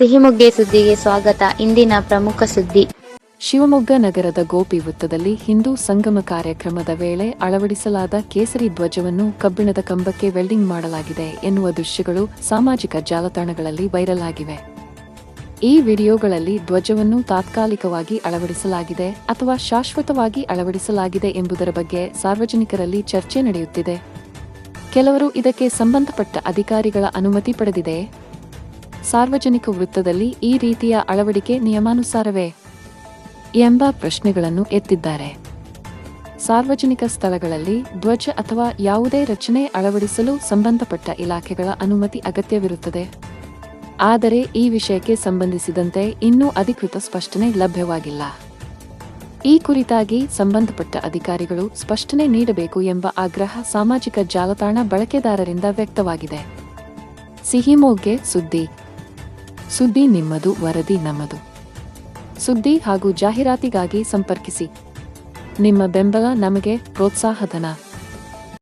ಸಿಹಿಮೊಗ್ಗೆ ಸುದ್ದಿಗೆ ಸ್ವಾಗತ. ಇಂದಿನ ಪ್ರಮುಖ ಸುದ್ದಿ. ಶಿವಮೊಗ್ಗ ನಗರದ ಗೋಪಿ ವೃತ್ತದಲ್ಲಿ ಹಿಂದೂ ಸಂಗಮ ಕಾರ್ಯಕ್ರಮದ ವೇಳೆ ಅಳವಡಿಸಲಾದ ಕೇಸರಿ ಧ್ವಜವನ್ನು ಕಬ್ಬಿಣದ ಕಂಬಕ್ಕೆ ವೆಲ್ಡಿಂಗ್ ಮಾಡಲಾಗಿದೆ ಎನ್ನುವ ದೃಶ್ಯಗಳು ಸಾಮಾಜಿಕ ಜಾಲತಾಣಗಳಲ್ಲಿ ವೈರಲ್ ಆಗಿವೆ. ಈ ವಿಡಿಯೋಗಳಲ್ಲಿ ಧ್ವಜವನ್ನು ತಾತ್ಕಾಲಿಕವಾಗಿ ಅಳವಡಿಸಲಾಗಿದೆ ಅಥವಾ ಶಾಶ್ವತವಾಗಿ ಅಳವಡಿಸಲಾಗಿದೆ ಎಂಬುದರ ಬಗ್ಗೆ ಸಾರ್ವಜನಿಕರಲ್ಲಿ ಚರ್ಚೆ ನಡೆಯುತ್ತಿದೆ. ಕೆಲವರು ಇದಕ್ಕೆ ಸಂಬಂಧಪಟ್ಟ ಅಧಿಕಾರಿಗಳ ಅನುಮತಿ ಪಡೆದಿದೆ. ಸಾರ್ವಜನಿಕ ವೃತ್ತದಲ್ಲಿ ಈ ರೀತಿಯ ಅಳವಡಿಕೆ ನಿಯಮಾನುಸಾರವೇ ಎಂಬ ಪ್ರಶ್ನೆಗಳನ್ನು ಎತ್ತಿದ್ದಾರೆ. ಸಾರ್ವಜನಿಕ ಸ್ಥಳಗಳಲ್ಲಿ ಧ್ವಜ ಅಥವಾ ಯಾವುದೇ ರಚನೆ ಅಳವಡಿಸಲು ಸಂಬಂಧಪಟ್ಟ ಇಲಾಖೆಗಳ ಅನುಮತಿ ಅಗತ್ಯವಿರುತ್ತದೆ. ಆದರೆ ಈ ವಿಷಯಕ್ಕೆ ಸಂಬಂಧಿಸಿದಂತೆ ಇನ್ನೂ ಅಧಿಕೃತ ಸ್ಪಷ್ಟನೆ ಲಭ್ಯವಾಗಿಲ್ಲ. ಈ ಕುರಿತಾಗಿ ಸಂಬಂಧಪಟ್ಟ ಅಧಿಕಾರಿಗಳು ಸ್ಪಷ್ಟನೆ ನೀಡಬೇಕು ಎಂಬ ಆಗ್ರಹ ಸಾಮಾಜಿಕ ಜಾಲತಾಣ ಬಳಕೆದಾರರಿಂದ ವ್ಯಕ್ತವಾಗಿದೆ. ಸಿಹಿಮೊಗ್ಗೆ ಸುದ್ದಿ. ಸುದ್ದಿ ನಿಮ್ಮದು, ವರದಿ ನಮ್ಮದು. ಸುದ್ದಿ ಹಾಗೂ ಜಾಹೀರಾತಿಗಾಗಿ ಸಂಪರ್ಕಿಸಿ. ನಿಮ್ಮ ಬೆಂಬಲ ನಮಗೆ ಪ್ರೋತ್ಸಾಹಧನ.